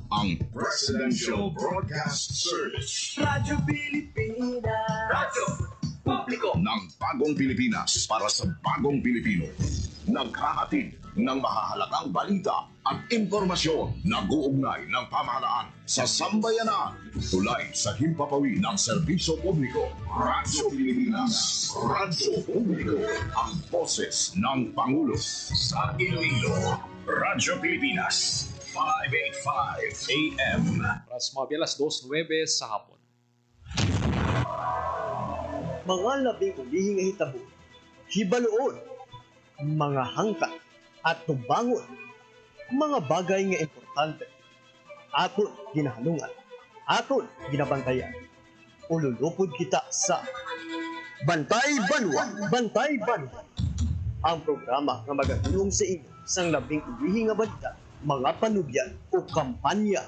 ang Presidential Broadcast Service. Radyo Pilipinas. Radyo Publiko ng Bagong Pilipinas para sa Bagong Pilipino. Naghahatid ng mahahalagang balita at impormasyon na guugnay ng pamahalaan sa sambayanan. Tulay sa himpapawid ng serbisyo publiko. Radyo Pilipinas. Radyo Publiko. Ang boses ng Pangulo sa Iloilo. Radyo Pilipinas. 585 AM. Oras mga alas 2:09 sa hapon. Mga labing ulihing hitabo, hibaluon, mga hangka at tubangon, mga bagay nga importante. Aton ginahalungan, aton ginabantayan. Ululupod kita sa Bantay Banwa, Bantay Banwa. Ang programa nga magatulong sa inyo sang labing ulihing nga balita, mga panubyan o kampanya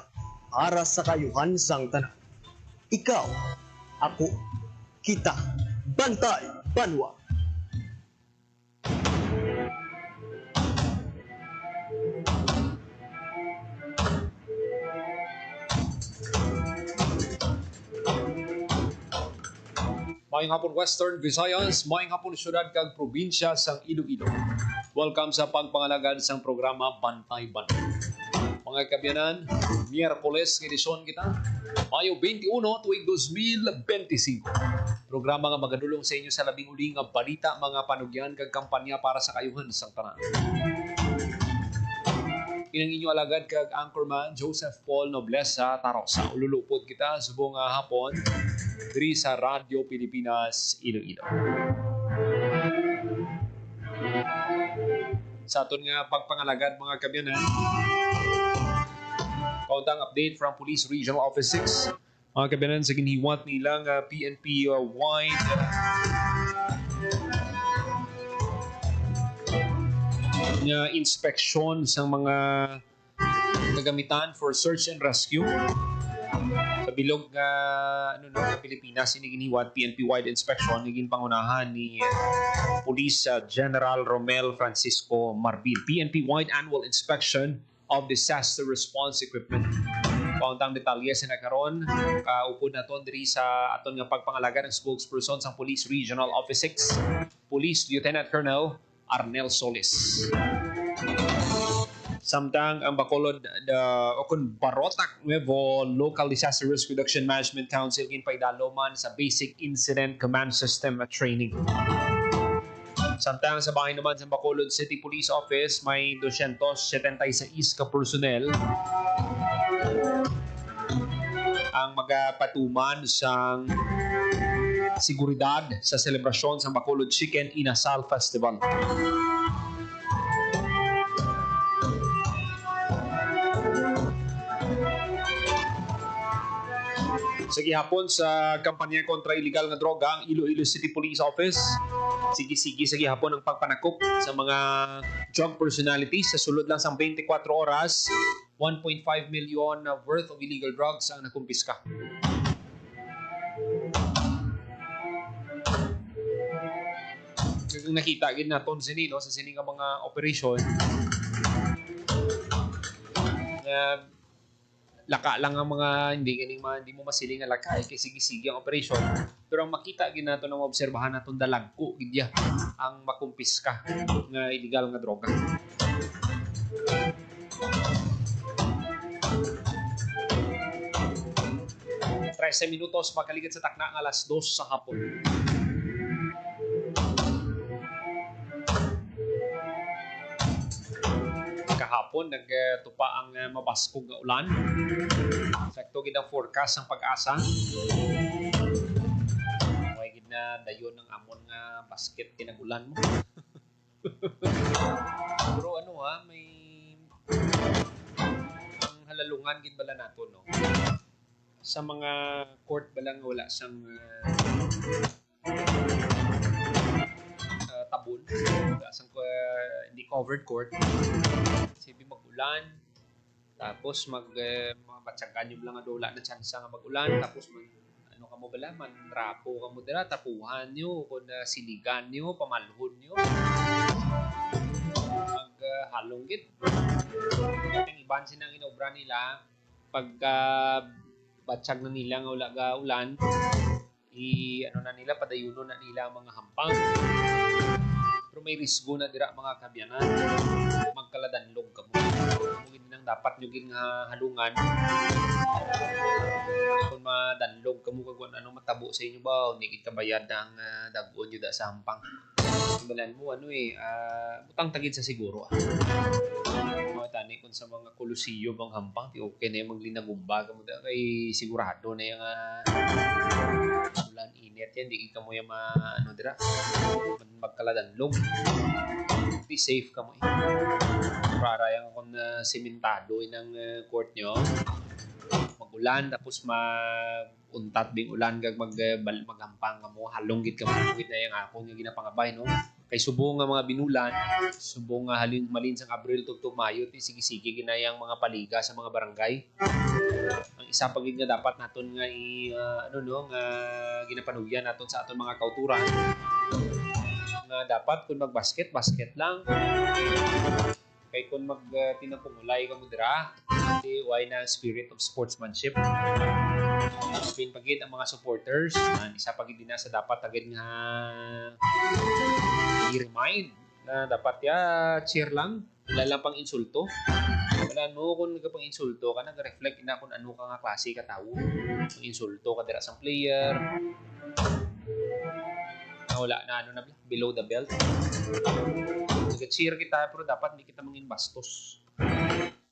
para sa kayuhan sang tanan. Ikaw, ako, kita, Bantay Banwa. Mayong hapon Western Visayas, mayong hapon syudad kag probinsya sang Iloilo. Welcome sa pagpangalagad sang programa Bantay Banwa. Mga kabyanan, Miyerkules edisyon kita, Mayo 21 tuig 2025. Programa nga magadulong sa inyo sa labing uli nga balita, mga panugyan kag kampanya para sa kayuhan sang tanan. Inang inyo alagad kag anchorman Joseph Paul Noblesa Tarosa. Ululupod kita subong hapon diri sa Radyo Pilipinas Iloilo. Sa aton nga pagpangalagad mga kabyanan, kauntang update from Police Regional Office 6. Mga kabyanan, sa ginihiwat nilang PNP wide nga inspeksyon sa mga nagamitan for search and rescue. Sa bilog nga Pilipinas, iniginiwat PNP wide inspection naging pangunahan ni Police General Romel Francisco Marbil. PNP wide annual inspection of disaster response equipment. Pauntang detalye sa nagkaroon, kaupod na ton diri sa aton nga pagpangalaga ng spokesperson sa Police Regional Office 6, Police Lieutenant Colonel Arnel Solis. Samtang ang Bacolod okon Barotac Nuevo Local Disaster Risk Reduction Management Council ginpaidaloman sa Basic Incident Command System training. Samtang sa bahay naman sa Bacolod City Police Office, may 276 ka personnel ang magapatuman sa seguridad sa selebrasyon sa Bacolod Chicken Inasal Festival. Sa gihapon sa kampanya kontra illegal nga droga, ang Iloilo City Police Office sige-sige sa gihapon ang pagpanakop sa mga drug personalities. Sa sulod lang sang 24 oras, 1.5 million worth of illegal drugs ang nakumpiska. Kung nakita gid naton sini sa sini nga mga operation, laka lang ang mga hindi mo masiling nga laka kay sige-sige ang operation. Pero ang makita gid nato na maobserbahan naton dalagko gid ang makumpiska nga illegal nga droga. Trese minutos pagkaligid sa takna nga alas 2 sa hapon. Kahapon nagtupa ang mabaskog nga ulan. Sakto gid ang forecast ng Pag-asa. Way gid na dayon ng amon nga basket tinag-ulan mo. Pero may ang halalungan gid bala nato no. Sa mga court balang wala sang tabon, wala sang hindi covered court. Sibi mag-ulan, tapos matsagan yung lang wala na chance nga mag-ulan, tapos ka mo bala, manrapo ka mo dira, tapuhan nyo, kung siligan nyo, pamalhon nyo, maghalong git. Yung iban sinang inobra nila, pagka batsag na nila nga wala ga ulan, ano na nila, padayuno na nila ang mga hampang. Pero may risgo na dira mga kabyanan, magkaladanlog ka mo. Mungkin nang dapat nyo halungan. Kung madanlog ka mo kung anong matabo sa inyo ba, hindi ka bayad ng dagon nyo da sa hampang. Ibalan mo, butang tagid sa siguro. Mga tani kung sa mga kolosiyo bang hampang, okay na yung maglinagumba ka mo da, kay sigurado na yung ulan init yan, di ka mo yung dira, magkaladanlog. Be safe ka mo eh. Para yung kung sementado ng court nyo, magulan tapos maguntat bing ulan kag maghampang ka mo, halong gid ka mo na yung akong yung ginapangabay no. Kay subong nga mga binulan, subong nga malin sang Abril tugtog Mayo, ti sige-sige ginayang mga paliga sa mga barangay. Ang isa pagid nga dapat naton nga nga ginapanugyan naton sa aton mga kauturan. Nga dapat kung mag-basket lang. Kay kung tinapungulay ka mo dira, di why na spirit of sportsmanship. Spin pagid ang mga supporters, isa pagid din sa dapat agad nga i-remind na dapat cheer lang, wala lang pang insulto. Wala no kung nagpang insulto ka, nag-reflect na kung ano ka nga klase ka tao. Kung insulto ka dira sang player, wala na below the belt. Nag-cheer kita pero dapat hindi kita mangin bastos.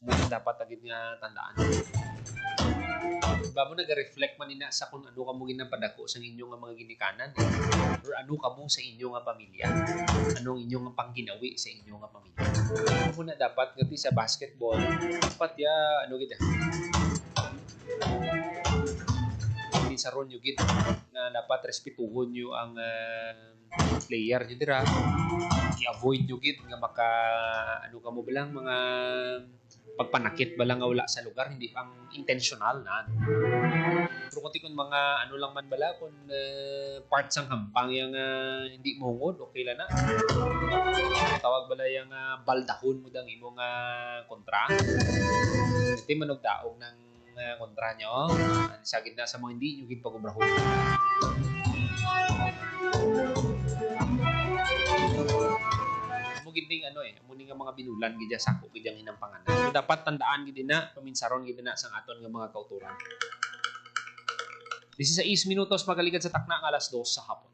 Muna dapat agad nga tandaan. Ba mo nag-reflect man ina sa kung ano ka mo ginapadako sa inyong mga ginikanan or ano ka mo sa inyong pamilya. Anong inyong pangginawi sa inyong pamilya. Muna dapat gati sa basketball dapat kita sa ron yung git na dapat respetuhon nyo ang player nyo dira. I-avoid nyo git nga maka ka mo balang mga pagpanakit balang nga wala sa lugar, hindi pang intentional na. Pero kung mga lang man bala kung parts ang hampang yung hindi mungod, okay lang na. Tawag bala yung baldahon mo dang imong kontra. Ito manugdaog ng kontra nyo, sagid na sa mga hindi nyo gipag-ubrahon. Mugid ding muni nga mga binulan gid sako gid ang hinampangan. So dapat tandaan gid na paminsaron gid na sang aton nga mga kauturan. 16 minutos magaligad sa takna nga alas 2 sa hapon.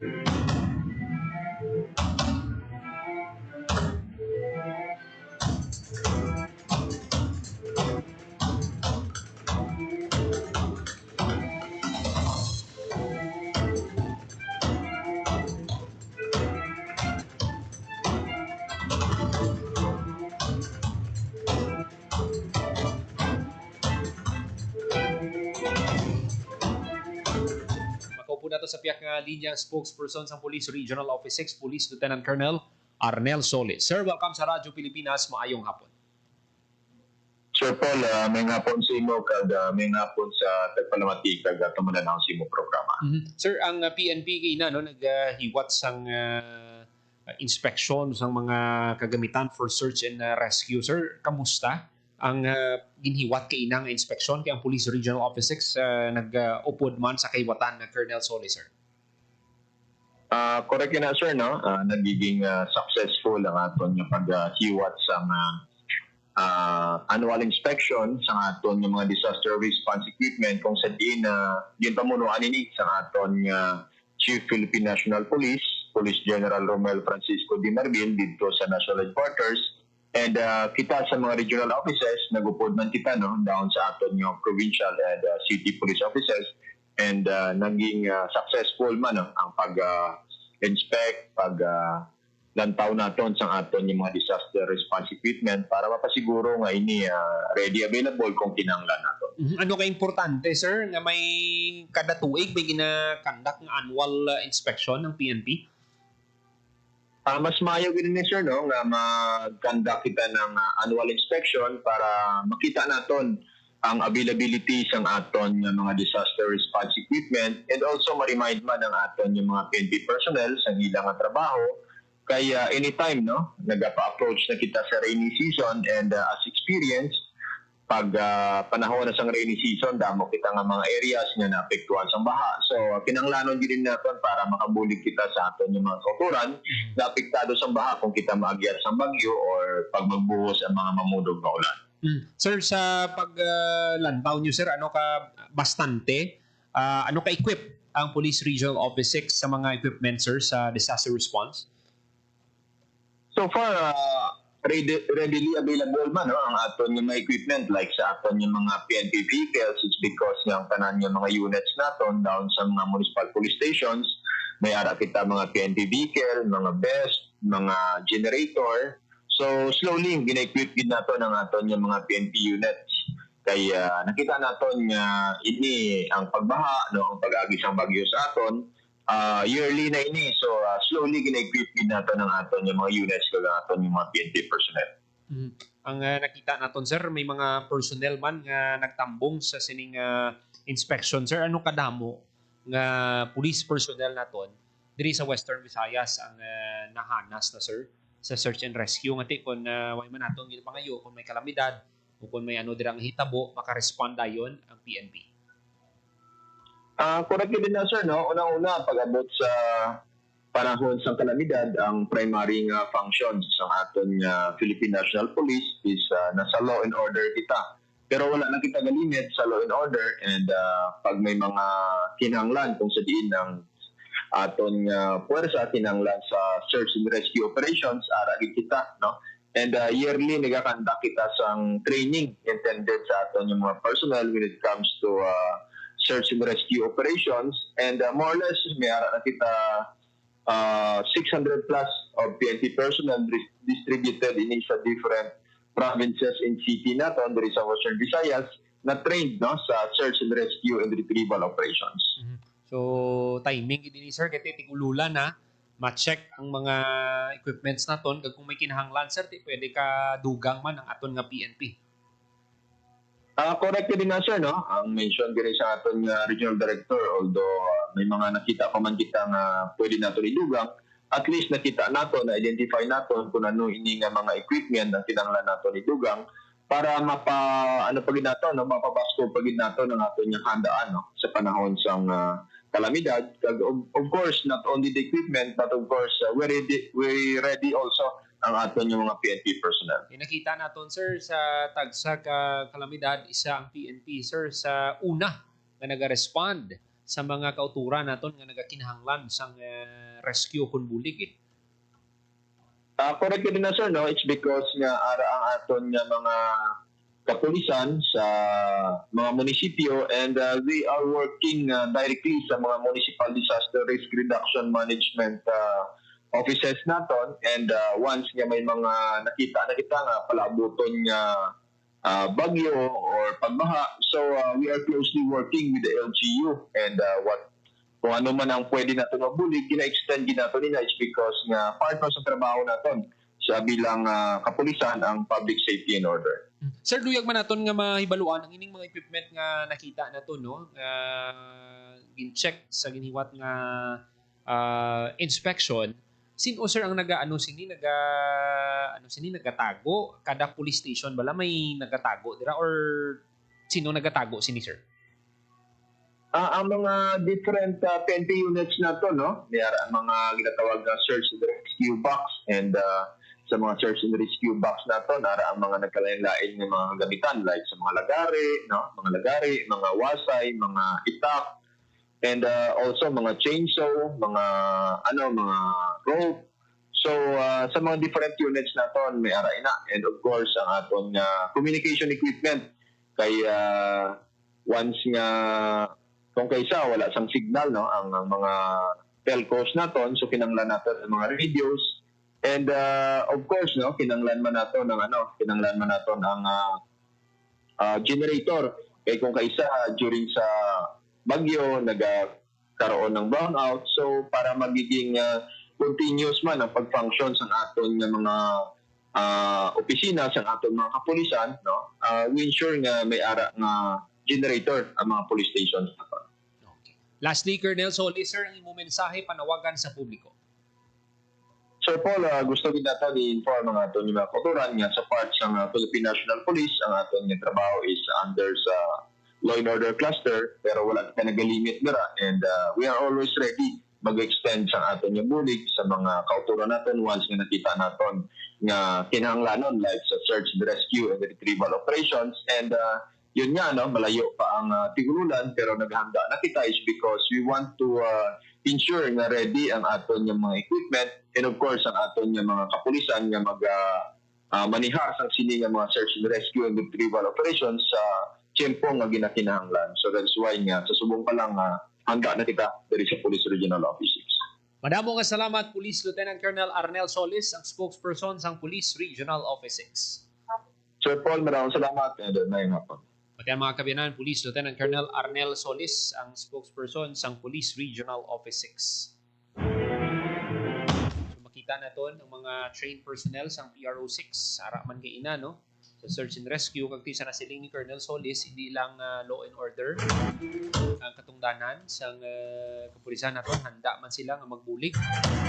Nato sa piyak nga linya spokesperson sa Police Regional Office 6, Police Lieutenant Colonel Arnel Solis. Sir, welcome sa Radyo Pilipinas. Maayong hapon. Sir Paul, may hapon sa imo kag may hapon sa tagpalamati kag tumunan ang simo programa. Sir, ang PNP kina naghiwat sang inspection sang mga kagamitan for search and rescue. Sir, kamusta ang ginhiwat kay inang inspeksyon kay ang Police Regional Office 6 nag-upod man sa kaiwatan na Colonel Solis, sir? Correct na sir, no? Nagiging successful ang aton nga paghiwat sa annual inspection sa aton nga mga disaster response equipment kung sa diin yun pamunuan ini sa aton nga Chief Philippine National Police, Police General Romel Francisco Di Marbil dito sa National Headquarters. And kita sa mga regional offices, nag-upod man kita down sa aton yung provincial and city police offices. And naging successful man ang pag-inspect, pag-lantaw naton sa aton yung mga disaster response equipment para mapasiguro nga ini ready available kung kinanglan naton. Ano ka importante, sir, nga may kada tuig may gina-conduct ng annual inspection ng PNP? Mas maayo gini sir nga mag-conduct kita ng annual inspection para makita naton ang availability sang aton nga mga disaster response equipment and also ma-remind man ang aton yung mga PNP personnel sa ilang trabaho kaya anytime nagapa-approach na kita sa rainy season and as experience pag panahon na sang rainy season, damo kita nga mga areas nga naapektuhan sa baha. So, kinanglanon din naton para makabulig kita sa aton yung mga kauturan na apektado sa baha kung kita maagyat sa bagyo or pag magbuhos ang mga mamudog na ulan. Sir, sa paglantaw nyo, sir, ano ka bastante, ano ka-equip ang Police Regional Office 6 sa mga equipment, sir, sa disaster response? So far, readily available man ang aton yung mga equipment like sa aton yung mga PNP vehicles. It's because yung tanan yung mga units naton down sa mga municipal police stations, may ara kita mga PNP vehicle, mga best, mga generator. So slowly gina-equip din naton ang aton yung mga PNP units. Kaya nakita naton nga ini ang pagbaha, no, ang pag-agi sa bagyo sa aton. Yearly na ini. So, slowly gina-equip din natin ang aton yung mga units ko aton yung mga PNP personnel. Ang nakita naton, sir, may mga personnel man nga nagtambong sa sining inspection. Sir, ano kadamo nga police personnel naton diri sa Western Visayas ang nahanas na, sir, sa search and rescue? Ngati kung way man naton ginapangayo, kung may kalamidad o kung may ano dirang hitabo, makarespond ayon ang PNP. Correct din na, sir, no? Unang-una, pag-abot sa panahon sa kalamidad, ang primary functions sa aton Philippine National Police is nasa law and order kita. Pero wala na kita galimit sa law and order, and pag may mga kinahanglan kung sa diin ng aton puwersa kinahanglan sa search and rescue operations, aragin kita, no? And yearly nagakanda kita sa training intended sa aton yung mga personnel when it comes to search and rescue operations, and more or less may ara na kita 600 plus of PNP personnel distributed in sa different provinces and city naton diri sa Western Visayas na trained, no, sa search and rescue and retrieval operations. So timing gid ni, sir, kay tigululan na ma-check ang mga equipments naton kag kung may kinahanglan, sir, pwede ka dugang man ang aton nga PNP. Correct din na, sir, no? Ang mention din sa aton regional director, although may mga nakita pa man kita nga pwede nato idugang, at least nakita nato, na-identify nato kung ano ini nga mga equipment na kinahanglan nato idugang para pagin nato, no? Mapabasko pagin nato ng aton yung handaan, no? Sa panahon sang kalamidad. Of course, not only the equipment, but of course, we ready also ang aton yung mga PNP personnel. Nakita naton, sir, sa tagsa kalamidad, isa ang PNP, sir, sa una nga naga-respond sa mga kauturan naton nga nagakinahanglan sang rescue kun bulig. Correct din na, sir, no? It's because nga ara ang aton nga mga kapulisan sa mga munisipyo, and they are working directly sa mga municipal disaster risk reduction management offices naton, and once nga may mga nakita nga palabuton nga bagyo or pagbaha, so we are closely working with the LGU, and kung ano man ang pwede natin mabulig, gina-extend ginato nila. It's because nga part sa trabaho naton sa bilang kapulisan ang public safety and order. Sir, duyag man naton nga mahibaluan ang ining mga equipment nga nakita naton, no? Gin-check sa giniwat nga inspection. Sino, sir, ang nagatago? Kada police station bala may nagatago dira, or sino nagatago sini, sir? Ang mga different PNP units na to, no? May mga ginatawag na search and rescue box, and sa mga search and rescue box na to, nara ang mga nagkalain-lain ng mga gamitan like sa mga lagari, no? Mga lagari, mga wasay, mga itak, and also mga chainsaw, mga rope. So sa mga different units naton may ara ina, and of course ang aton communication equipment, kaya once nga kung kaysa wala sang signal, no, ang mga telcos naton, so kinanglan naton ang mga radios, and of course, no, kinanglan man naton ang generator, kay kung kaysa during sa bagyo nagkaroon ng brownout, so para magiging continuous man ang pag-function sa aton nga mga opisina, sa aton mga kapulisan, no, we ensure nga may ara nga generator ang mga police stations. Okay. Lastly, Colonel Solis, sir, ang imong mensahe panawagan sa publiko. Sir Paul, gusto din nato i-inform ang aton yung mga kauturan nga sa part ng Philippine National Police. Ang aton yung trabaho is under sa law and order cluster, pero wala ka nag-limit nila. And we are always ready mag-extend sa aton yung bulig sa mga kauturan natin once nga nakita natin nga kinahanglanon like sa search and rescue and retrieval operations. And yun nga, no, malayo pa ang tigululan, pero naghanda na kita is because we want to ensure na ready ang aton yung mga equipment and of course ang aton yung mga kapulisan nga manihar sang sini nga mga search and rescue and retrieval operations sa tiyempo nga ginakinahanglan. So that's why nga sa subong pa lang handa na kita dari sa Police Regional Office 6. Madamo nga salamat, Police Lieutenant Colonel Arnel Solis, ang spokesperson sang Police Regional Office 6. Sir Paul, maraming salamat and may hapon. Pati ang mga kabiyanan, Police Lieutenant Colonel Arnel Solis, ang spokesperson sang Police Regional Office 6. So makita na to ng mga trained personnel sang PRO6, ara man kay ina, no? Sa search and rescue, kag sa nasiling ni Colonel Solis, hindi lang law and order ang katungdanan sang kapulisan naton, handa man sila nga magbulig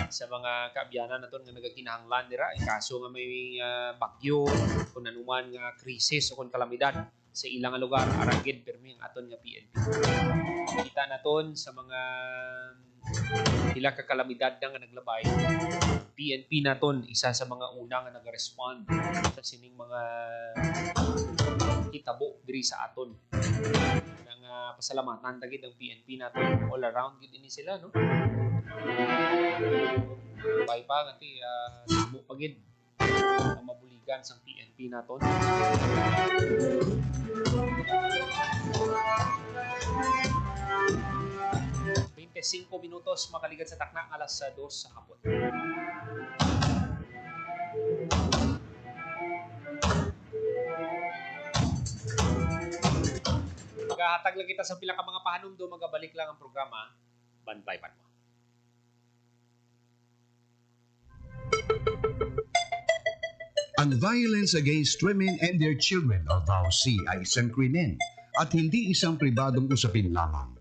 sa mga kaabyanan naton nga nagakinahanglan dira in kaso nga may bagyo kung anuman nga krisis o kung kalamidad sa ilang lugar, aragid permi ang aton nga PNP. Kita naton sa mga ilang kakalamidad na nga naglabay, PNP naton isa sa mga una nga nag-respond sa sining mga hitabo diri sa aton. Nang pasalamatan tagid ang PNP naton, all around gid ini sila, no? Bay pa ngati sumo pagid ang mabuligan sang PNP naton. Cinco minutos makaligan sa takna alas 2 sa hapon. Maghahatag lang kita sa pila ka mga pahanumdo, magabalik lang ang programa. Bantay pa mo. Ang violence against women and their children o VAUC ay isang krimen at hindi isang pribadong usapin lamang.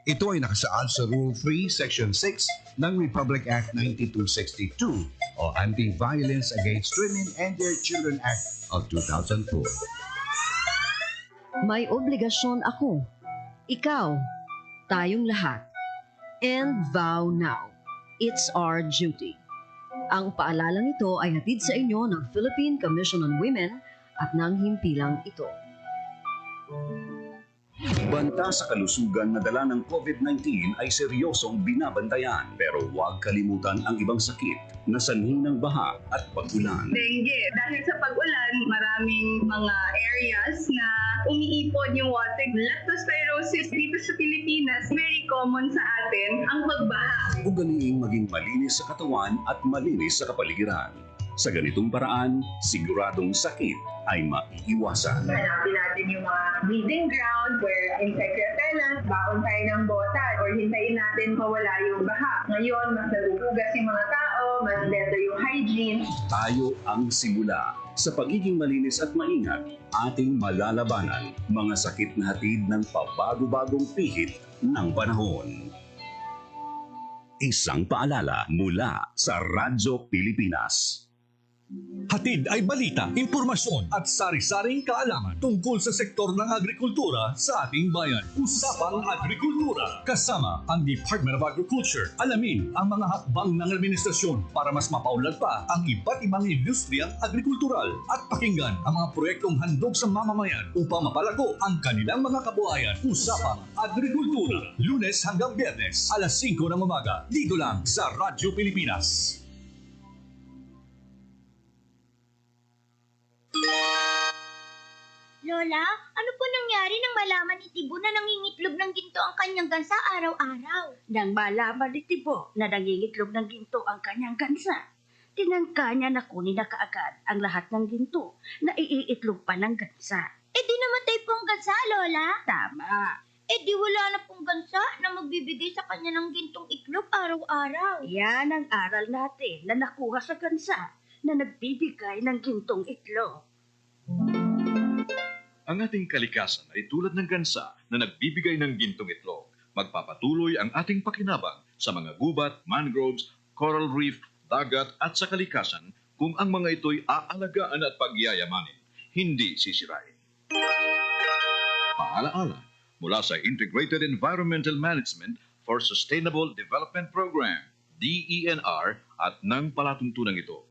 Ito ay nakasaad sa Rule 3, Section 6 ng Republic Act 9262 o Anti-Violence Against Women and Their Children Act of 2004. May obligasyon ako, ikaw, tayong lahat. And vow now. It's our duty. Ang paalalang ito ay hatid sa inyo ng Philippine Commission on Women at ng himpilang ito. Banta sa kalusugan na dala ng COVID-19 ay seryosong binabantayan, pero huwag kalimutan ang ibang sakit na sanhi ng baha at pag-ulan. Dengue. Dahil sa pag-ulan, maraming mga areas na umiipon yung water. Leptospirosis dito sa Pilipinas, very common sa atin ang pagbaha. Ugaliing maging malinis sa katawan at malinis sa kapaligiran. Sa ganitong paraan, siguradong sakit ay maiiwasan. Hanapin natin yung mga breeding ground where insect repellent, baon tayo ng botan, or hintayin natin mawala yung baha. Ngayon, mas nagugugas yung mga tao, mas better yung hygiene. Tayo ang simula. Sa pagiging malinis at maingat, ating malalabanan mga sakit na hatid ng pabago-bagong pihit ng panahon. Isang paalala mula sa Radyo Pilipinas. Hatid ay balita, impormasyon at sari-saring kaalaman tungkol sa sektor ng agrikultura sa ating bayan. Usapang Agrikultura kasama ang Department of Agriculture. Alamin ang mga hakbang ng administrasyon para mas mapaunlad pa ang iba't ibang industriyang agrikultural at pakinggan ang mga proyektong handog sa mamamayan upang mapalago ang kanilang mga kabuhayan. Usapang Agrikultura, Lunes hanggang Biyernes, alas 5 ng umaga, dito lang sa Radyo Pilipinas. Lola, ano po nangyari nang malaman ni Tibo na nangingitlog ng ginto ang kanyang gansa araw-araw? Nang malaman ni Tibo na nangingitlog ng ginto ang kanyang gansa, tinangka niya na kunin na kaagad ang lahat ng ginto na iiitlog pa ng gansa. Eh di namatay po ang gansa, Lola? Tama. Eh di wala na pong gansa na magbibigay sa kanya ng gintong itlog araw-araw. Yan ang aral natin na nakuha sa gansa na nagbibigay ng gintong itlog. Ang ating kalikasan ay tulad ng gansa na nagbibigay ng gintong itlog. Magpapatuloy ang ating pakinabang sa mga gubat, mangroves, coral reef, dagat at sa kalikasan kung ang mga ito'y aalagaan at pagyayamanin, hindi sisirain. Paalaala mula sa Integrated Environmental Management for Sustainable Development Program, DENR, at ng palatuntunan ito.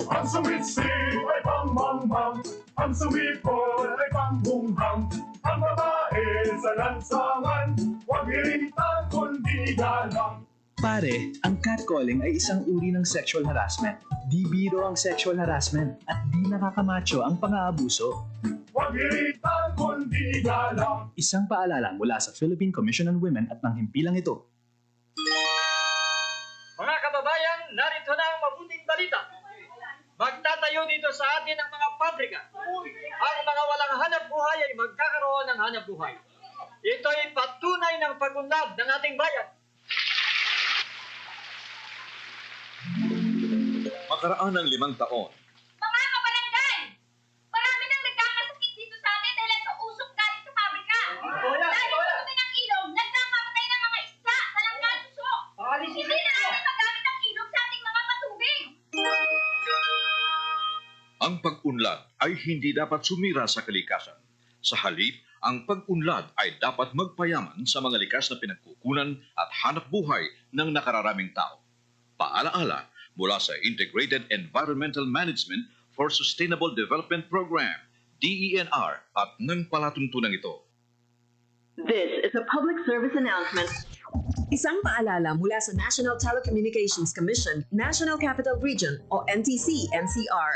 Ang suwit-si ay pang-mang-mang, ang suwipol ay pang-bunghang, ang babae sa lansangan, huwag iritan kundi galang. Pare, ang catcalling ay isang uri ng sexual harassment. Di biro ang sexual harassment at di nakakamacho ang pang-aabuso. Huwag iritan kundi galang. Isang paalala mula sa Philippine Commission on Women at ng himpilang ito. Mga kababayan, narito na ang mabuting balita. Magtatayo dito sa atin ang mga pabrika. Ang mga walang hanap buhay ay magkakaroon ng hanap buhay. Ito'y patunay ng pag-unlad ng ating bayan. Makaraan ng 5 taon, Mga kabarangay! Marami nang nagkakasakit dito sa atin dahil sa usok galing sa pabrika. Dahil sa dumi ng ilog, nagkakamatay ng mga isda sa langgan suso. Hindi na natin magamit ang ilog sa ating mga patubig. ang pag-unlad ay hindi dapat sumira sa kalikasan. Sa halip, ang pag-unlad ay dapat magpayaman sa mga likas na pinagkukunan at hanap buhay ng nakararaming tao. Paalaala mula sa Integrated Environmental Management for Sustainable Development Program, DENR, at ng palatuntunan ito. This is a public service announcement. Isang paalala mula sa National Telecommunications Commission, National Capital Region o NTC-NCR.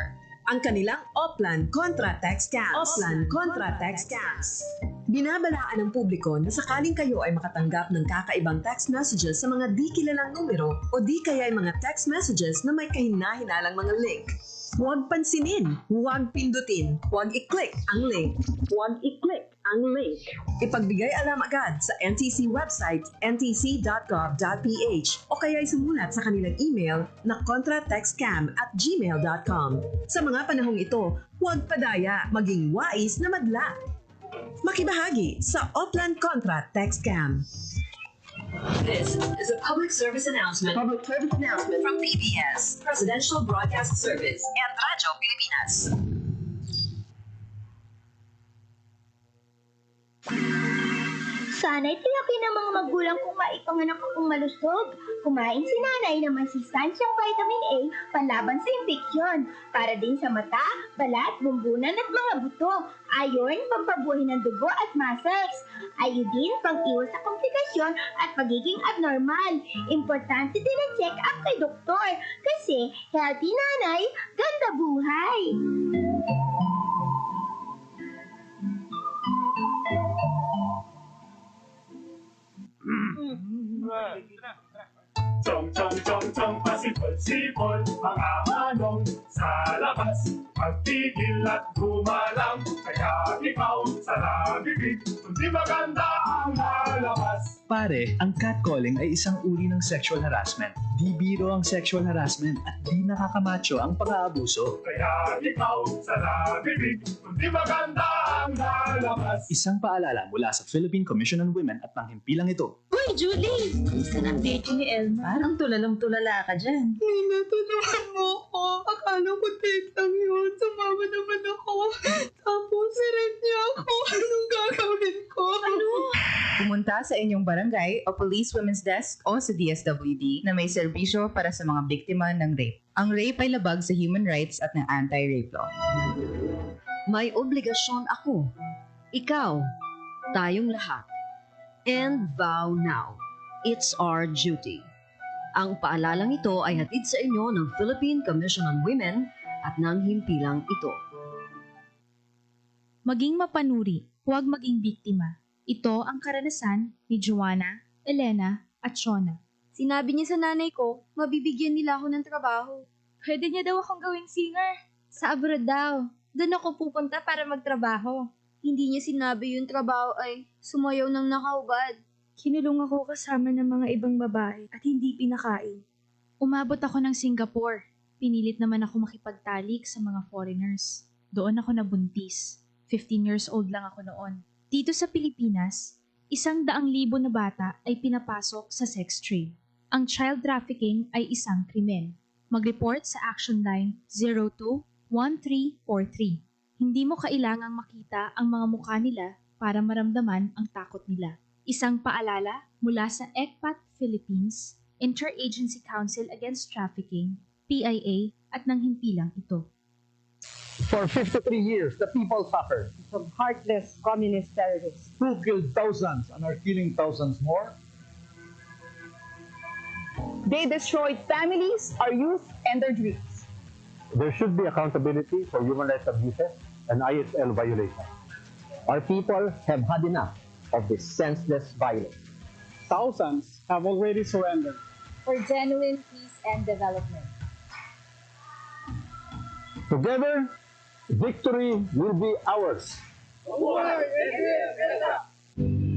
Ang kanilang Oplan Contra Text Scams. Oplan Contra Text Scams. Binabalaan ng publiko na sakaling kayo ay makatanggap ng kakaibang text messages sa mga di kilalang numero o di kaya ay mga text messages na may kahina-hinalang mga link. Huwag pansinin, huwag pindutin, huwag i-click ang link. Huwag i-click ang link. Ipagbigay alam agad sa NTC website ntc.gov.ph o kaya'y sumulat sa kanilang email na contratextcam@gmail.com. Sa mga panahong ito, huwag padaya, maging wais na madla. Makibahagi sa Oplan Contra Text Scam. This is a public service announcement. Public service announcement from PBS, Presidential Broadcast Service, and Radyo Pilipinas. Sana'y tiyakin ng mga magulang kung maipanganak akong malusog. Kumain si nanay ng masustansyang vitamin A panlaban sa impeksyon para din sa mata, balat, bumbunan at mga buto. Iron, pampabuhay ng dugo at muscles. Iodine, pang-iwas sa komplikasyon at pagiging abnormal. Importante din ang check-up kay doktor kasi healthy nanay, ganda buhay. Chong, pasipol-sipol, mga manong sa labas. Magtigil at gumalang, kaya ikaw sa labibig, kundi maganda ang lalabas. Pare, ang catcalling ay isang uri ng sexual harassment. Di biro ang sexual harassment at di nakakamacho ang pang-aabuso. Kaya ikaw sa labibig, kundi maganda ang lalabas. Isang paalala mula sa Philippine Commission on Women at ng himpilang ito. Hoy, Julie! Isa ng date ni Elma. Parang tulalong-tulala ka dyan. Nina, tulungan mo ako. Akala ko date lang yun. Sumama naman ako. Tapos, siret niya ako. Anong gagawin ko? Ano? Pumunta sa inyong barangay o Police Women's Desk o sa DSWD na may serbisyo para sa mga biktima ng rape. Ang rape ay labag sa human rights at ng anti-rape law. May obligasyon ako, ikaw, tayong lahat. And vow now. It's our duty. Ang paalalang ito ay hatid sa inyo ng Philippine Commission on Women at ng himpilang ito. Maging mapanuri, huwag maging biktima. Ito ang karanasan ni Joanna, Elena at Shona. Sinabi niya sa nanay ko, mabibigyan nila ako ng trabaho. Pwede niya daw akong gawing singer. Sa abroad daw. Doon ako pupunta para magtrabaho. Hindi niya sinabi yung trabaho ay sumayaw ng nakahubad. Kinulong ako kasama ng mga ibang babae at hindi pinakain. Umabot ako ng Singapore. Pinilit naman ako makipagtalik sa mga foreigners. Doon ako nabuntis. 15 years old lang ako noon. Dito sa Pilipinas, 100,000 na bata ay pinapasok sa sex trade. Ang child trafficking ay isang krimen. Mag-report sa Action Line 02-1343. Hindi mo kailangang makita ang mga mukha nila para maramdaman ang takot nila. Isang paalala mula sa ECPAT Philippines, Interagency Council Against Trafficking, PIA, at ng himpilang ito. For 53 years, the people suffered from heartless communist terrorists who killed thousands and are killing thousands more. They destroyed families, our youth, and their dreams. There should be accountability for human rights abuses and ISL violations. Our people have had enough of this senseless violence. Thousands have already surrendered. For genuine peace and development. Together, victory will be ours.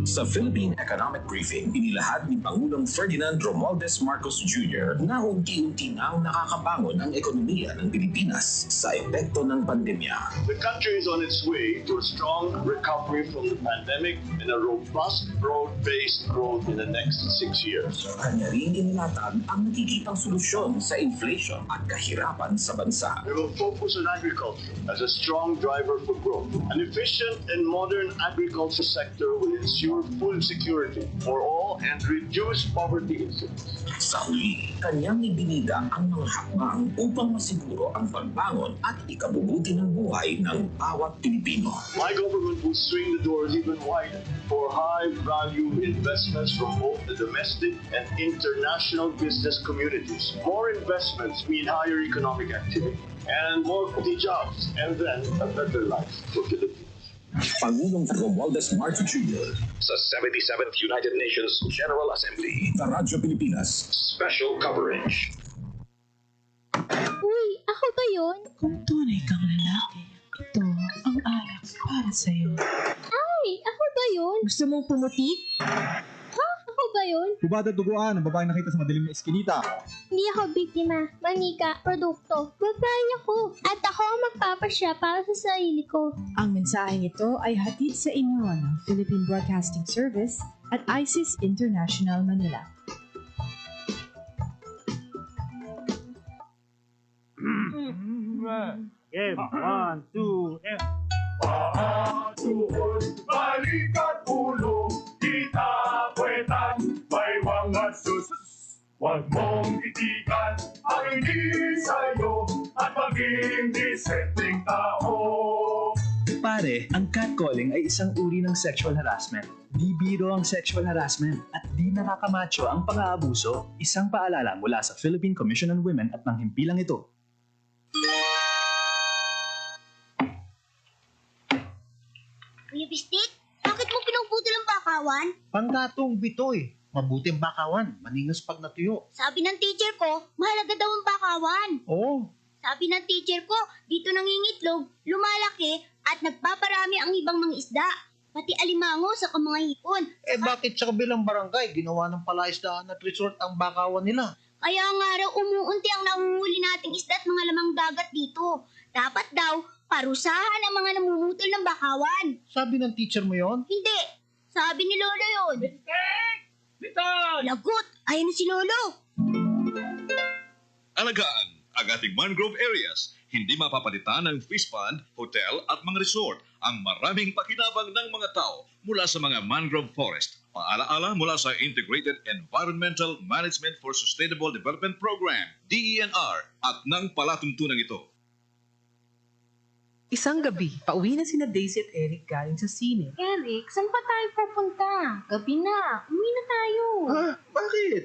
Sa Philippine Economic Briefing, inilahad ni Pangulong Ferdinand Romualdez Marcos Jr. na unti-unti nang nakakabangon ang ekonomiya ng Pilipinas sa epekto ng pandemya. The country is on its way to a strong recovery from the pandemic and a robust, broad-based growth in the next 6 years. Kanya rin inilatag ang nakikitang solusyon sa inflation at kahirapan sa bansa. We will focus on agriculture as a strong driver for growth. An efficient and modern agriculture sector will ensure full security for all and reduce poverty incidence. Sa huli, kanyang ibinida ang mga hakbang upang masiguro ang pagbangon at ikabubuti ng buhay ng bawat Pilipino. My government will swing the doors even wider for high-value investments from both the domestic and international business communities. More investments mean higher economic activity and more quality jobs, and then a better life for Filipinos. Pangulong Romualdez Marcos Jr. sa 77th United Nations General Assembly. Sa Radyo Pilipinas. Special coverage. Uy, ako ba yun? Kung tunay kang lalaki, ito ang alak para sa'yo. Ay, ako ba yun? Gusto mong pumuti? Ha? Ako ba yun? Hubad at duguan ang babaeng nakita sa madilim na eskinita. Hindi ako biktima. Manika, produkto. Babae ako. At ako ang magpapasya para sa sarili ko. Ang mensaheng ito ay hatid sa inyo ng Philippine Broadcasting Service at ISIS International Manila. Game, 1, 2, and... Pahatuhod, balikat ulo, kita kwetan, may mga sus. Huwag mong itigan ang hindi sa'yo at maging disenteng tao. Pare, ang catcalling ay isang uri ng sexual harassment. Di biro ang sexual harassment at di nakakamacho ang pang-aabuso. Isang paalala mula sa Philippine Commission on Women at ng himpilang ito. Kuya Bistik, bakit mo pinuputol ang bakawan? Panggatong bitoy. Mabuting bakawan, maningas pag natuyo. Sabi ng teacher ko, mahalaga daw ang bakawan. Oo. Sabi ng teacher ko, dito nangingitlog, lumalaki, at nagpaparami ang ibang mga isda. Pati alimango sa mga hipon. Bakit sa kabilang barangay, ginawa ng palaisdaan at resort ang bakawan nila? Kaya nga raw umuunti ang nahuhuli nating isda at mga lamang dagat dito. Dapat daw, parusahan ang mga namumutol ng bakawan. Sabi ng teacher mo yon? Hindi. Sabi ni Lolo yon. Lagot! Ayan na si Lolo. Alagaan ang ating mangrove areas. Hindi mapapalitan ng fish pond, hotel at mga resort ang maraming pakinabang ng mga tao mula sa mga mangrove forest. Paalaala mula sa Integrated Environmental Management for Sustainable Development Program, DENR, at ng palatuntunan ito. Isang gabi, pauwi na sina Daisy at Eric galing sa sine. Eric, saan pa tayo pupunta? Gabi na. Uwi na tayo. Ha? Bakit?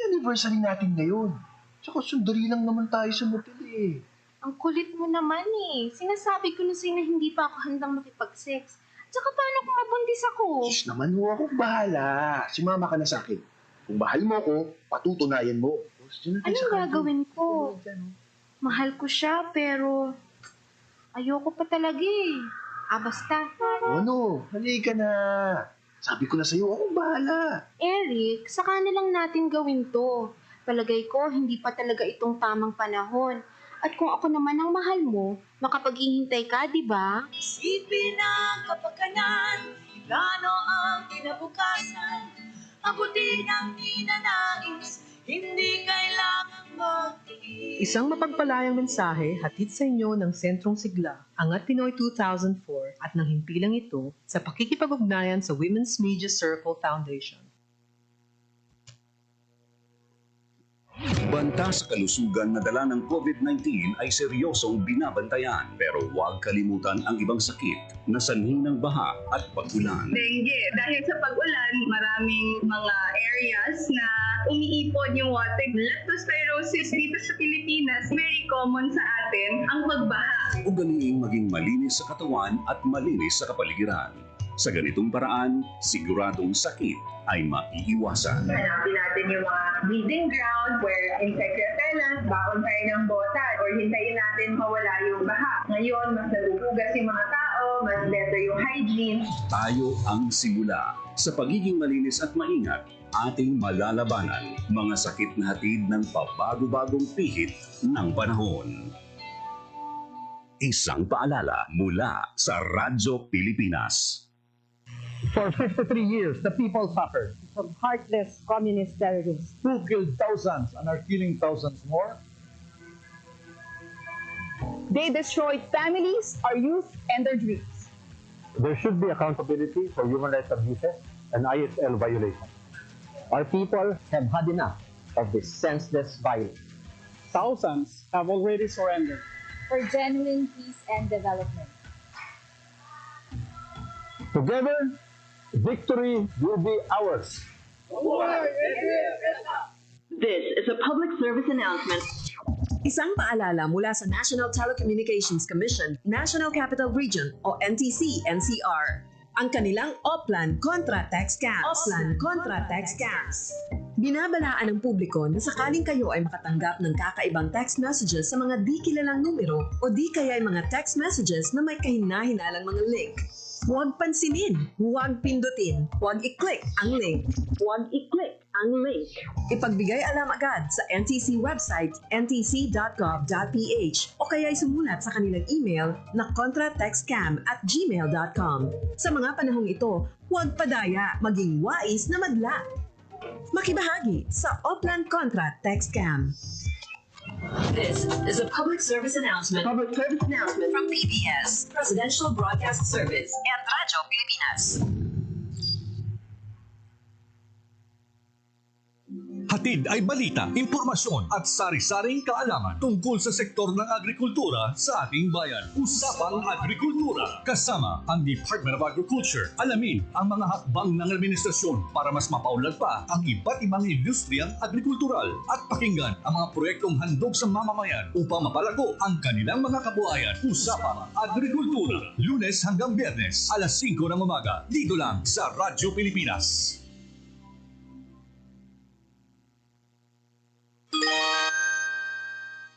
Anniversary natin ngayon. Tsaka sundali lang naman tayo sa motel eh. Ang kulit mo naman eh. Sinasabi ko na sa'yo na hindi pa ako handang makipag-sex. Tsaka paano kung mabuntis ako? Sus naman ho, ako bahala. Sumama ka na sa akin. Kung mahal mo ako, patutunayan mo. Anong gagawin ko? Mahal ko siya pero ayoko pa talaga eh. Basta. Ano? Halika na. Sabi ko na sa'yo, ako bahala. Eric, saka na lang natin gawin to. Palagay ko, hindi pa talaga itong tamang panahon. At kung ako naman ang mahal mo, makapaghihintay ka, di ba? Isipin ang kapakanan, plano ang kinabukasan, abutin ang ninanais, hindi kailangang magtiis. Isang mapagpalayang mensahe hatid sa inyo ng Sentrong Sigla, Angat Pinoy 2004 at ng himpilang ito sa pakikipag-ugnayan sa Women's Media Circle Foundation. Banta sa kalusugan na dala ng COVID-19 ay seryosong binabantayan. Pero huwag kalimutan ang ibang sakit na sanhi ng baha at pag-ulan. Dengue. Dahil sa pag-ulan, maraming mga areas na umiipon yung water. Leptospirosis dito sa Pilipinas, very common sa atin ang pagbaha. Ugaliing maging malinis sa katawan at malinis sa kapaligiran. Sa ganitong paraan, siguradong sakit ay maiiwasan. Hanapin natin yung mga breeding ground where insect repellent, baon tayo ng botan, or hintayin natin mawala yung baha. Ngayon, mas nagugugas yung mga tao, mas better yung hygiene. Tayo ang simula. Sa pagiging malinis at maingat, ating malalabanan mga sakit na hatid ng pabago-bagong pihit ng panahon. Isang paalala mula sa Radyo Pilipinas. For 53 years, the people suffered from heartless communist terrorists who killed thousands and are killing thousands more. They destroyed families, our youth, and their dreams. There should be accountability for human rights abuses and ISL violations. Our people have had enough of this senseless violence. Thousands have already surrendered. For genuine peace and development. Together, victory will be ours. This is a public service announcement. Isang paalala mula sa National Telecommunications Commission, National Capital Region o NTC-NCR. Ang kanilang Oplan Contra Tech Scams. Oplan Contra Tech Scams. Binabalaan ng publiko na sakaling kayo ay makatanggap ng kakaibang text messages sa mga di kilalang numero o di kaya ay mga text messages na may kahina-hinalang mga link. Huwag pansinin, huwag pindutin, huwag i-click ang link. Huwag i-click ang link. Ipagbigay alam agad sa NTC website ntc.gov.ph o kaya'y sumulat sa kanilang email na contratextcam@gmail.com. Sa mga panahong ito, huwag padaya, maging wais na madla. Makibahagi sa Oplan Contra Text Scam. This is a public service announcement. Public service announcement from PBS, Presidential Broadcast Service, and Radyo Pilipinas. Hatid ay balita, impormasyon at sari-saring kaalaman tungkol sa sektor ng agrikultura sa ating bayan. Usapang Agrikultura kasama ang Department of Agriculture. Alamin ang mga hakbang ng administrasyon para mas mapaunlad pa ang iba't ibang industriyang agrikultural at pakinggan ang mga proyektong handog sa mamamayan upang mapalago ang kanilang mga kabuhayan. Usapang Agrikultura, Lunes hanggang Biyernes, alas 5 ng umaga, dito lang sa Radyo Pilipinas.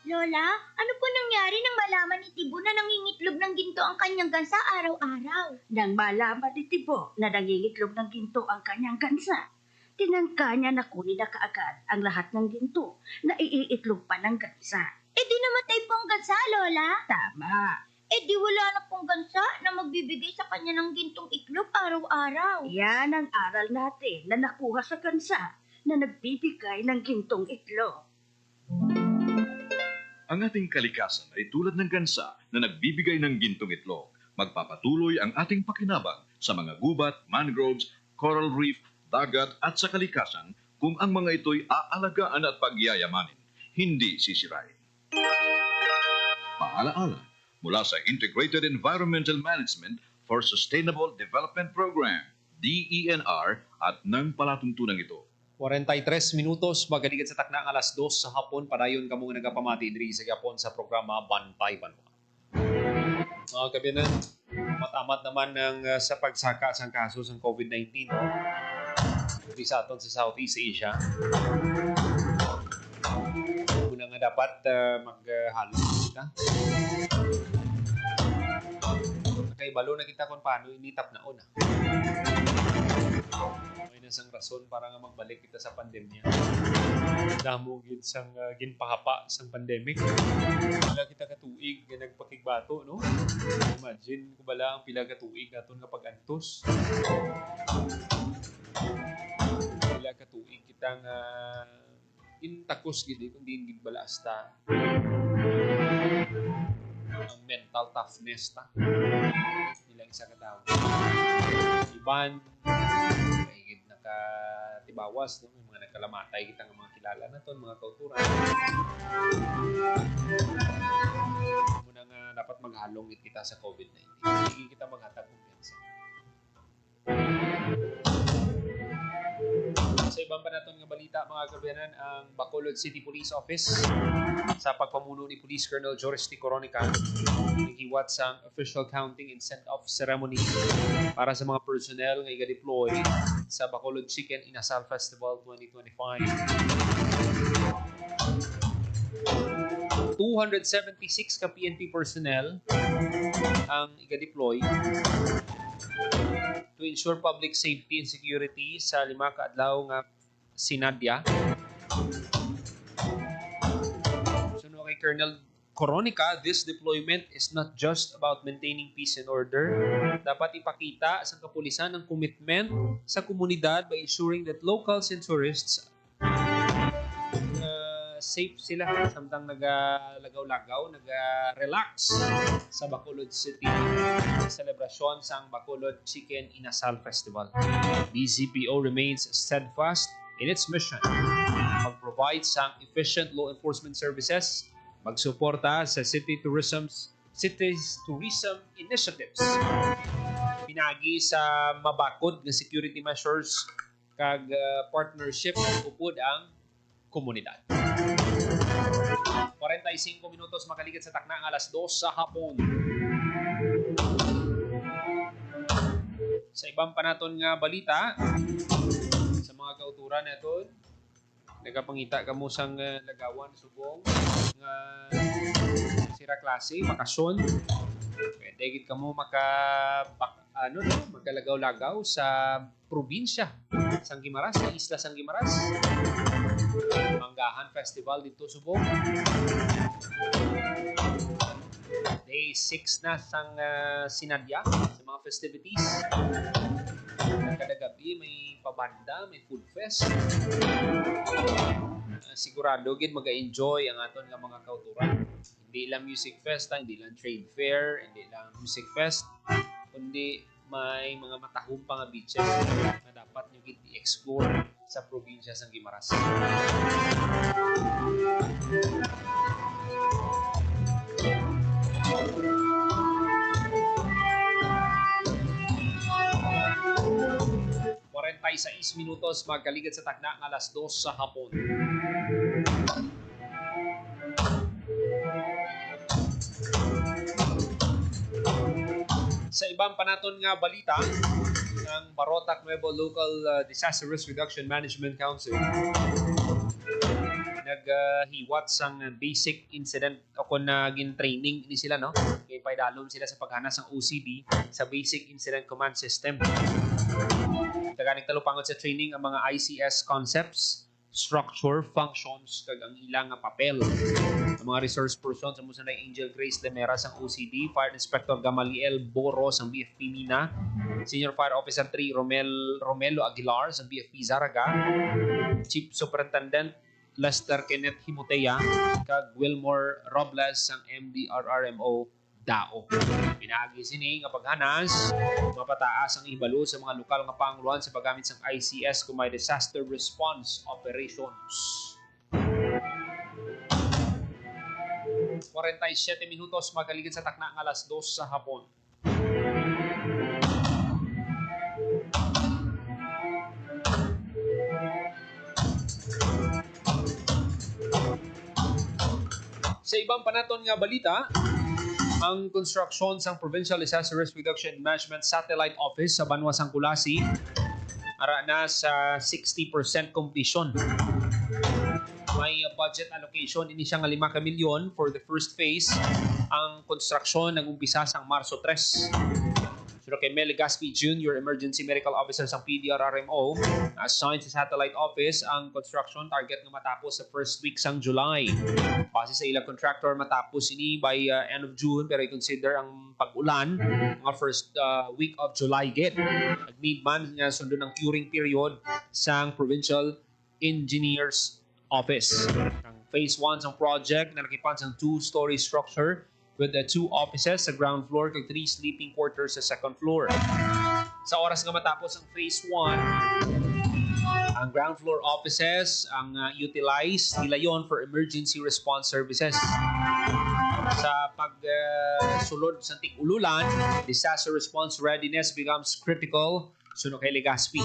Lola, ano po nangyari nang malaman ni Tibo na nangingitlog ng ginto ang kanyang gansa araw-araw? Nang malaman ni Tibo na nangingitlog ng ginto ang kanyang gansa, tinangka niya na kunin na kaagad ang lahat ng ginto na iiitlog pa ng gansa. Eh di namatay po ang gansa, Lola? Tama. Eh di wala na pong gansa na magbibigay sa kanya ng gintong itlog araw-araw. Yan ang aral natin na nakuha sa gansa na nagbibigay ng gintong itlog. Ang ating kalikasan ay tulad ng gansa na nagbibigay ng gintong itlog. Magpapatuloy ang ating pakinabang sa mga gubat, mangroves, coral reef, dagat at sa kalikasan kung ang mga ito'y aalagaan at pagyayamanin, hindi sisirain. Paalaala mula sa Integrated Environmental Management for Sustainable Development Program, DENR, at ng palatuntunan ito. 43 minutos magaligid sa takna alas 2 sa hapon padayon kamo nga nagapamati diri sa Japon sa programa Bantay Banwa. Mga kabinan, matamat naman ng sa pagsaka sa kaso ng COVID-19 diri sa aton sa Southeast Asia. Una nga dapat maghalo kita. Kay balo na kita kung paano initap na una. May nasang rason para nga magbalik kita sa pandemya. Damo gid sang ginpahapa sang pandemic. Wala kita katuig nga nagpakigbato, no? Imagine ko bala ang pila ka tuig naton nga pag-antos. Pila ka tuig kitang intakos gid kundi gid bala hasta ang mental toughness ta nilang isa ka tao. Iban higit nakatibawas no, may mga nagkalamatay kita nga mga kilala naton, mga kauturan. Muna nga dapat maghalong kita sa COVID-19. Hindi kita maghatag kumpiyansa. Sa ibang pa naton nga balita, mga kabayanan, ang Bacolod City Police Office sa pagpamuno ni Police Colonel Joris T. Coronica naghiwat sa official counting and send-off ceremony para sa mga personnel nga iga-deploy sa Bacolod Chicken Inasal Festival 2025. 276 ka PNP personnel ang iga-deploy to ensure public safety and security sa 5 ka adlaw nga sinadya. So kay Colonel Coronica, this deployment is not just about maintaining peace and order. Dapat ipakita sa kapulisan ang commitment sa komunidad by ensuring that locals and tourists safe sila samtang nagalagaw-lagaw, naga-relax sa Bacolod City celebration sa Bacolod Chicken Inasal Festival. BCPO remains steadfast in its mission mag-provide sa efficient law enforcement services, magsuporta sa cities tourism initiatives, pinagi sa mabakod nga security measures kag partnership upod ang komunidad. 45 minutos makaligid sa takna ang 2:00 sa hapon. Sa ibang panaton nga balita, sa mga kauturan naton, nagapangita kamo sang lagawan subong nga sira klase, bakasyon. Pwede gid kamo magalagaw-lagaw sa probinsya Sang Guimaras, sa Isla San Guimaras. Manggahan Festival dito subong. Day 6 na sang sinadya sa mga festivities. Kada gabi may pabanda, may food fest. Sigurado gid maga-enjoy ang aton nga mga kauturan. Hindi lang music fest, hindi lang trade fair, hindi lang music fest, kundi may mga matahong pa nga beaches na dapat nyo gid i-explore sa probinsya sang Guimaras. Sa 6 minutos magkaligid sa takna ng 2:00 sa hapon. Sa ibang panaton nga balita, ng Barotac Nuevo Local Disaster Risk Reduction Management Council naghiwat sang basic incident o kung naging training ni sila, no? Kaya paidalom sila sa paghanas ng OCD sa Basic Incident Command System. Taganig talupangon sa training ang mga ICS concepts, structure, functions, kag ang ilang papel. Ang mga resource persons, ang musa na Angel Grace Lemera sang OCD, Fire Inspector Gamaliel Boros ang BFP Mina, Senior Fire Officer 3 Romelo Aguilar sang BFP Zaraga, Chief Superintendent Lester Kenneth Himutea, kag Wilmore Robles sang MDRRMO Dao. Pinagi sini nga paghanas, mapataas ang ibalo sa mga lokal nga panguluhan sa paggamit ng ICS kung may disaster response operations. 47 minutos magaligid sa takna ng 2:00 sa hapon. Sa ibang panaton nga balita, ang construction sa Provincial Disaster Risk Reduction Management Satellite Office sa Banwa Sang Kulasi ara na sa 60% completion. May budget allocation ini siya nga 5 ka milyon for the first phase. Ang construction nag-umpisa sang Marso 3. So kay Mel Legaspi Jr., Emergency Medical Officer sa PDRRMO, assigned sa Satellite Office ang construction target nga matapos sa first week sang July. Base sa ilang contractor, matapos ini by end of June, pero i-consider ang pag-ulan mga first week of July git. Nag-need man nga sundo ng curing period sang Provincial Engineers Office. Ang phase 1 ng project na nakipan sa 2-story structure with the 2 offices sa ground floor kag 3 sleeping quarters sa second floor. Sa oras nga matapos ang phase 1, ang ground floor offices ang utilize nila yon for emergency response services. Sa pagsulod sa tig-ululan, disaster response readiness becomes critical. Suno kay Legaspi.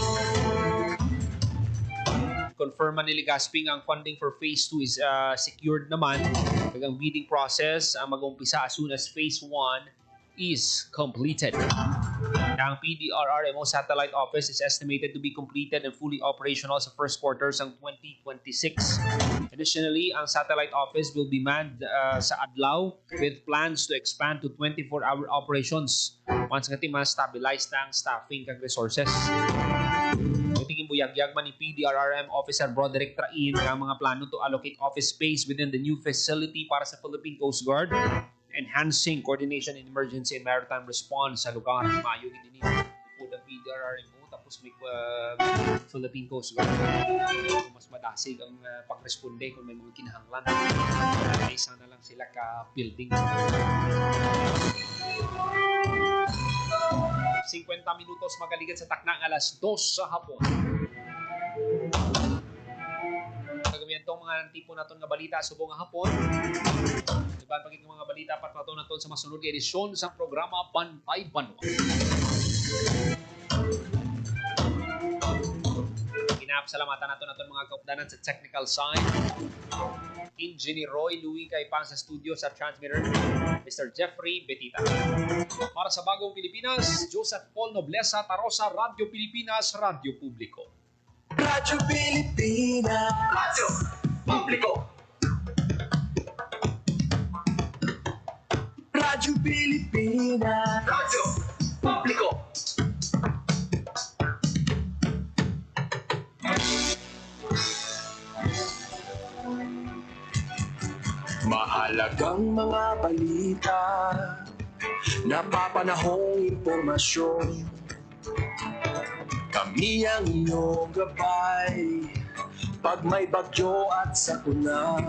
Confirm man ni Legaspi ang funding for phase 2 is secured naman. Ang bidding process ang mag-umpisa as soon as phase 1 is completed. Ang PDRRMO Satellite Office is estimated to be completed and fully operational sa first quarter ng 2026. Additionally, ang Satellite Office will be manned sa adlaw with plans to expand to 24-hour operations once nga ma-stabilize na ang staffing kag resources. Tingin buyagyag man ni PDRRM Officer Broderick Train ang mga plano to allocate office space within the new facility para sa Philippine Coast Guard, enhancing coordination in emergency and maritime response sa lugar. Mayo gini po ng PDRRM tapos may Philippine Coast Guard. Mas madasig ang pagresponde kung may mga kinahanglan. Isa na lang sila ka building. 50 minutos magaligid sa taknang alas 2 sa hapon. Kagamihan itong mga tipo naton nga balita subong nga hapon. Diba pagiging mga balita patpato naton sa masunod nga edisyon sa programa Bantay Banwa. Salamatan naton mga kaupdanan sa technical side. Engineer Roy Louie kay pang sa studio sa transmitter, Mr. Jeffrey Betita. Para sa Bagong Pilipinas, Joseph Paul Noblesa Tarosa, Radyo Pilipinas, Radyo Publiko. Radyo Pilipinas, Radyo Publiko. Radyo Pilipinas, Radyo Publiko. Mahalagang mga balita, napapanahong impormasyon. Kami ang iyong gabay, pag may bagyo at sakuna.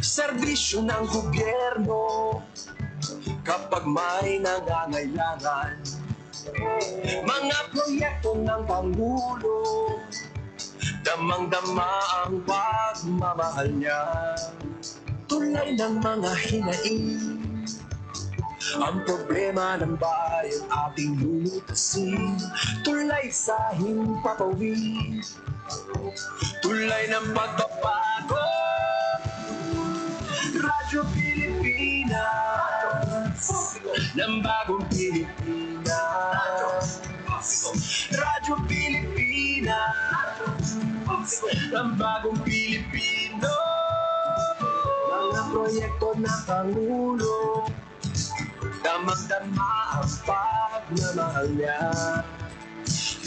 Serbisyo ng gobyerno, kapag may nangangailangan. Mga proyekto ng Pangulo, damang-dama ang pagmamahal niya. Tulay ng mga hinaing, ang problema ng bayan ating lulutasin. Tulay sa himpapawid, tulay ng pagbabago. Radyo Pilipinas, ng bagong Pilipinas. Radyo Pilipinas, ng bagong Pilipino. Mga proyekto ng Pangulo, damang-dama ang pagmamahal niya.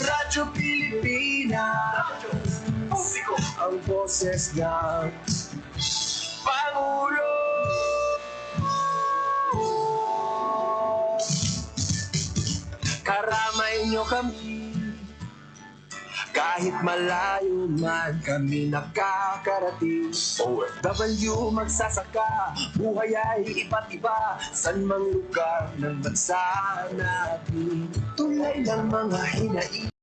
Radyo Pilipinas, ang boses ng Pangulo. Karamay nyo kami, kahit malayo man kami nakakarating. OFW magsasaka, buhay ay iba't iba, san mang lugar ng bansa natin. Tulay ng mga hinaing.